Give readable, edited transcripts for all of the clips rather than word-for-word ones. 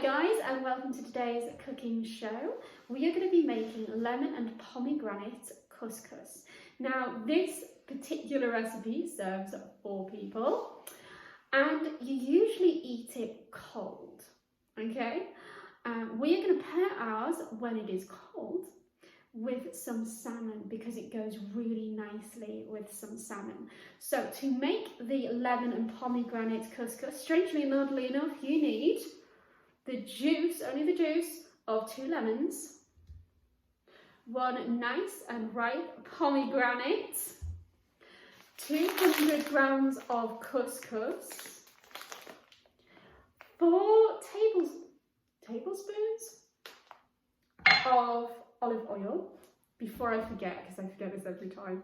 guys, and welcome to today's cooking show. We are going to be making lemon and pomegranate couscous. Now this particular recipe serves 4 people and you usually eat it cold, okay? We are going to pair ours when it is cold with some salmon because it goes really nicely with some salmon. So to make the lemon and pomegranate couscous, strangely and oddly enough, you need the juice, only the juice of 2 lemons, 1 nice and ripe pomegranate, 200 grams of couscous, 4 tablespoons of olive oil, before I forget, because I forget this every time.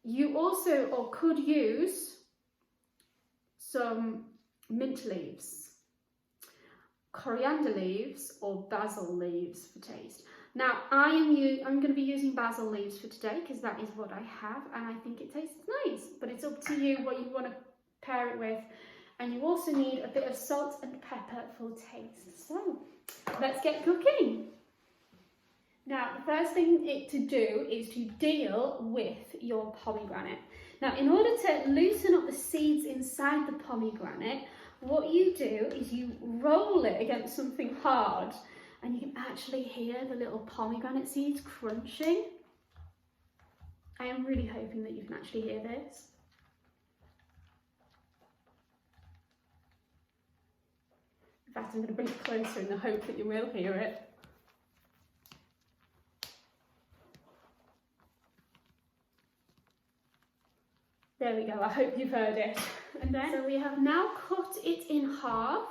You also could use some mint leaves, coriander leaves, or basil leaves for taste. Now I'm going to be using basil leaves for today because that is what I have and I think it tastes nice, but it's up to you what you want to pair it with. And you also need a bit of salt and pepper for taste. So let's get cooking. Now, the first thing to do is to deal with your pomegranate. Now, in order to loosen up the seeds inside the pomegranate, what you do is you roll it against something hard and you can actually hear the little pomegranate seeds crunching. I am really hoping that you can actually hear this. In fact, I'm going to bring it closer in the hope that you will hear it. There we go, I hope you've heard it. And then, so we have now cut it in half.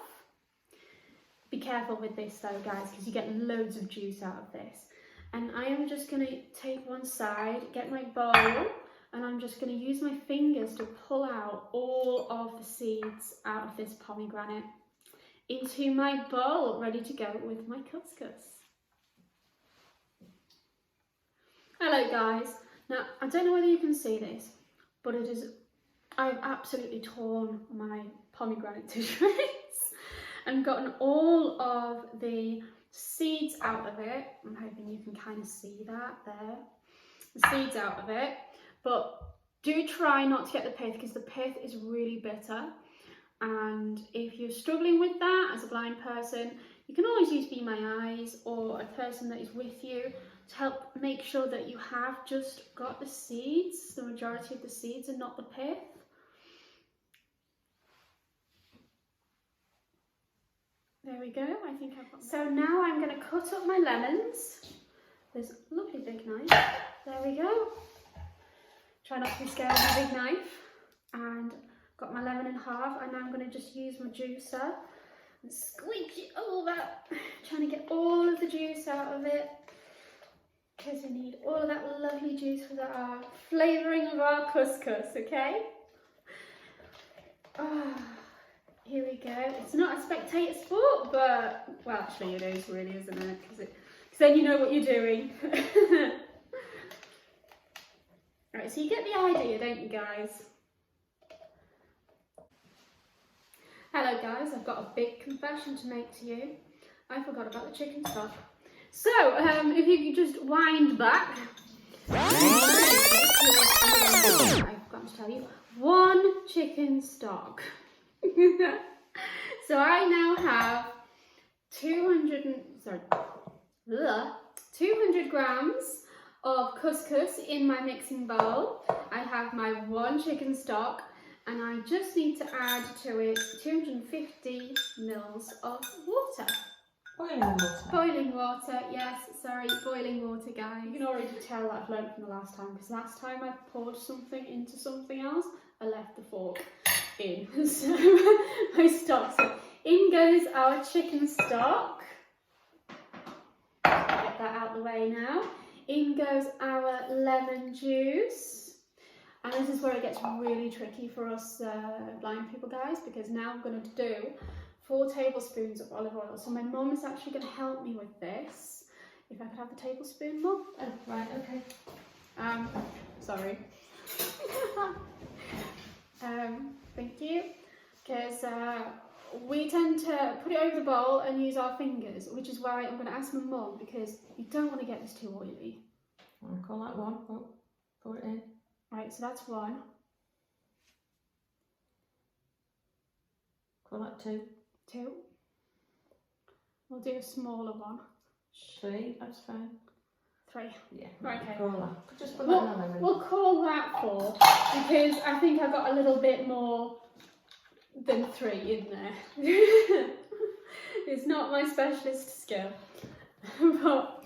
Be careful with this though, guys, because you get loads of juice out of this. And I am just going to take one side, get my bowl, and I'm just going to use my fingers to pull out all of the seeds out of this pomegranate into my bowl, ready to go with my couscous. Hello guys. Now, I don't know whether you can see this, but I've absolutely torn my pomegranate to shreds and gotten all of the seeds out of it. I'm hoping you can kind of see that there, the seeds out of it. But do try not to get the pith because the pith is really bitter. And if you're struggling with that as a blind person, you can always use Be My Eyes or a person that is with you to help make sure that you have just got the seeds, the majority of the seeds and not the pith. There we go, I think I've got that. So now I'm going to cut up my lemons. There's a lovely big knife. There we go. Try not to be scared of a big knife. And got my lemon in half, and now I'm going to just use my juicer and squeeze it over, trying to get all of the juice out of it, because we need all of that lovely juice for our flavouring of our couscous, okay? Oh, here we go. It's not a spectator sport, but, well, actually it is really, isn't it? Because then you know what you're doing. Right, so you get the idea, don't you guys? Hello guys, I've got a big confession to make to you. I forgot about the chicken stock. So, if you could just wind back. I forgot to tell you, 1 chicken stock. So I now have 200 grams of couscous in my mixing bowl. I have my 1 chicken stock. And I just need to add to it 250 mils of water. Boiling water. Boiling water, yes, sorry, boiling water, guys. You can already tell that I've learned from the last time, because last time I poured something into something else, I left the fork in. So my stock. So in goes our chicken stock. Get that out of the way now. In goes our lemon juice. And this is where it gets really tricky for us blind people, guys, because now I'm going to do 4 tablespoons of olive oil. So my mum is actually going to help me with this. If I could have the tablespoon, Mum. Oh, right, okay. Sorry. Thank you. Because we tend to put it over the bowl and use our fingers, which is why I'm going to ask my mum, because you don't want to get this too oily. I'll call that one. Oh, pour it in. Right, so that's one. Call that 2. 2. We'll do a smaller one. 3, that's fine. 3. Yeah. Right, okay. Call that. Just put that in there. We'll call that 4 because I think I've got a little bit more than 3 in there. It's not my specialist skill. But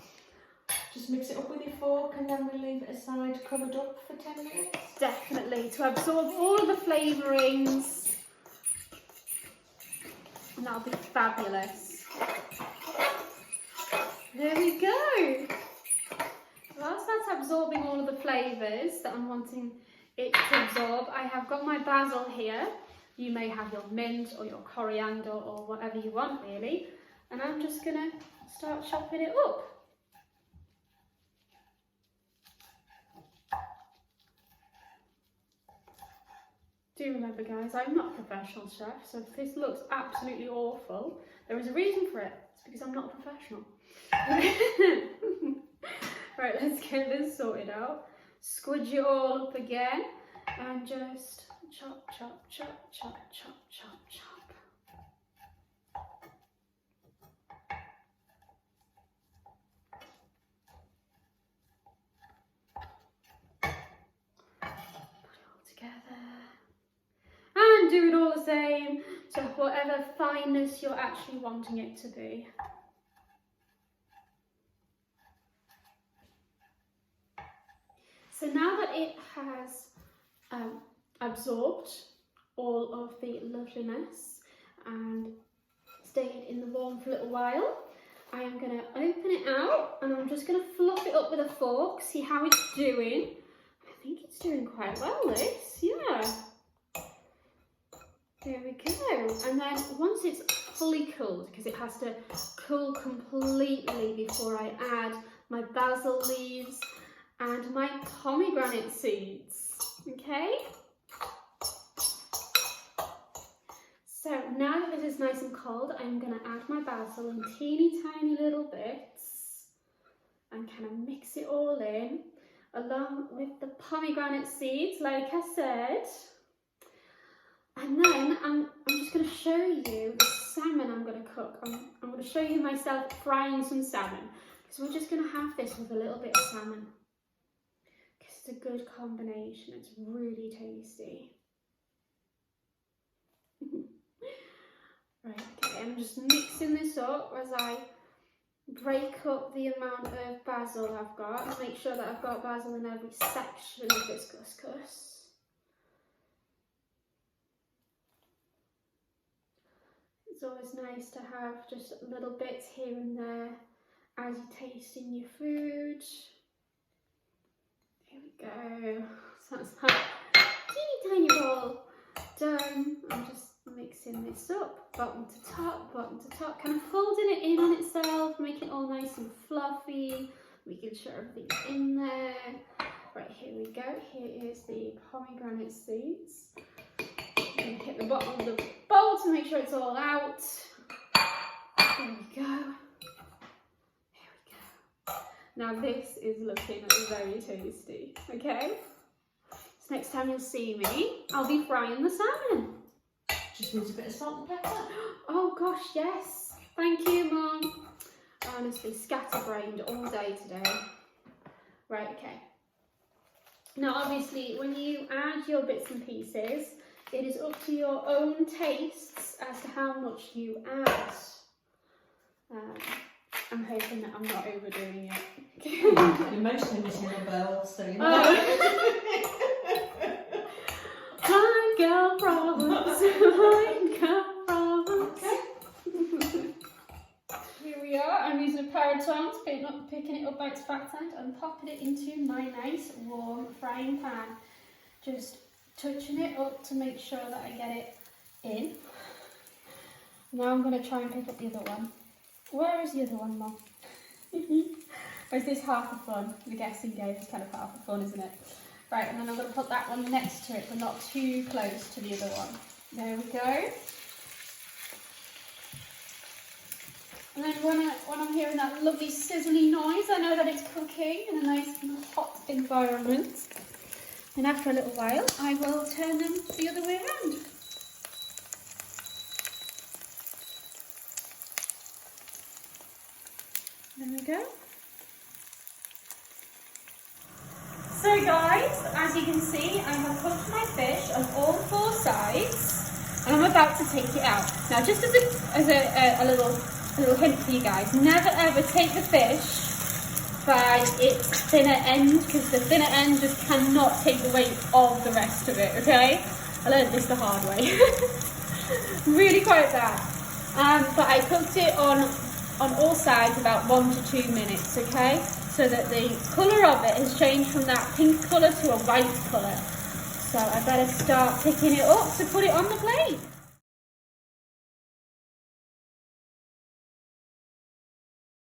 just mix it up with your fork and then we'll leave it aside covered up for 10 minutes. Definitely, to absorb all of the flavourings. And that'll be fabulous. There we go. Whilst that's absorbing all of the flavours that I'm wanting it to absorb, I have got my basil here. You may have your mint or your coriander or whatever you want really. And I'm just going to start chopping it up. Do remember guys, I'm not a professional chef, so if this looks absolutely awful, there is a reason for it. It's because I'm not a professional. Right, let's get this sorted out. Squidge it all up again and just chop, chop, chop, chop, chop, chop, chop. Put it all together. And do it all the same to whatever fineness you're actually wanting it to be. So now that it has absorbed all of the loveliness and stayed in the warmth for a little while, I am going to open it out and I'm just going to fluff it up with a fork, see how it's doing. I think it's doing quite well, this, yeah. There we go. And then once it's fully cooled, because it has to cool completely before I add my basil leaves and my pomegranate seeds, okay? So now that this is nice and cold, I'm going to add my basil in teeny tiny little bits and kind of mix it all in along with the pomegranate seeds, like I said. And then I'm just going to show you the salmon I'm going to cook. I'm going to show you myself frying some salmon, because we're just going to have this with a little bit of salmon. It's a good combination, it's really tasty. Right, okay, I'm just mixing this up as I break up the amount of basil I've got and make sure that I've got basil in every section of this couscous. It's always nice to have just little bits here and there as you taste in your food. Here we go. So that's that teeny tiny roll done. I'm just mixing this up, bottom to top, kind of folding it in on itself, making it all nice and fluffy, making sure everything's in there. Right, here we go. Here is the pomegranate seeds. I'm going to hit the bottom of the bowl to make sure it's all out. There we go. Now this is looking very tasty, okay? So next time you'll see me, I'll be frying the salmon. Just needs a bit of salt and pepper. Oh gosh, yes. Thank you, Mum. Honestly, scatterbrained all day today. Right, okay. Now obviously, when you add your bits and pieces, it is up to your own tastes as to how much you add. I'm hoping that I'm not overdoing it. You're mostly missing a bowl, so you know. High girl problems. High girl problems. Okay. Here we are. I'm using a pair of tongs, picking it up by its fat end and popping it into my nice warm frying pan. Just touching it up to make sure that I get it in. Now I'm going to try and pick up the other one. Where is the other one, Mum? Or is this half the fun? The guessing game is kind of half the fun, isn't it? Right, and then I'm going to put that one next to it, but not too close to the other one. There we go. And then when I'm hearing that lovely sizzly noise, I know that it's cooking in a nice hot environment. And after a little while, I will turn them the other way around. There we go. So guys, as you can see, I have cooked my fish on all 4 sides, and I'm about to take it out. Now, just as a little hint for you guys, never ever take the fish by its thinner end, because the thinner end just cannot take the weight of the rest of it, okay? I learned this the hard way. Really quite bad. But I cooked it on all sides about 1 to 2 minutes, okay? So that the colour of it has changed from that pink colour to a white colour. So I better start picking it up to put it on the plate.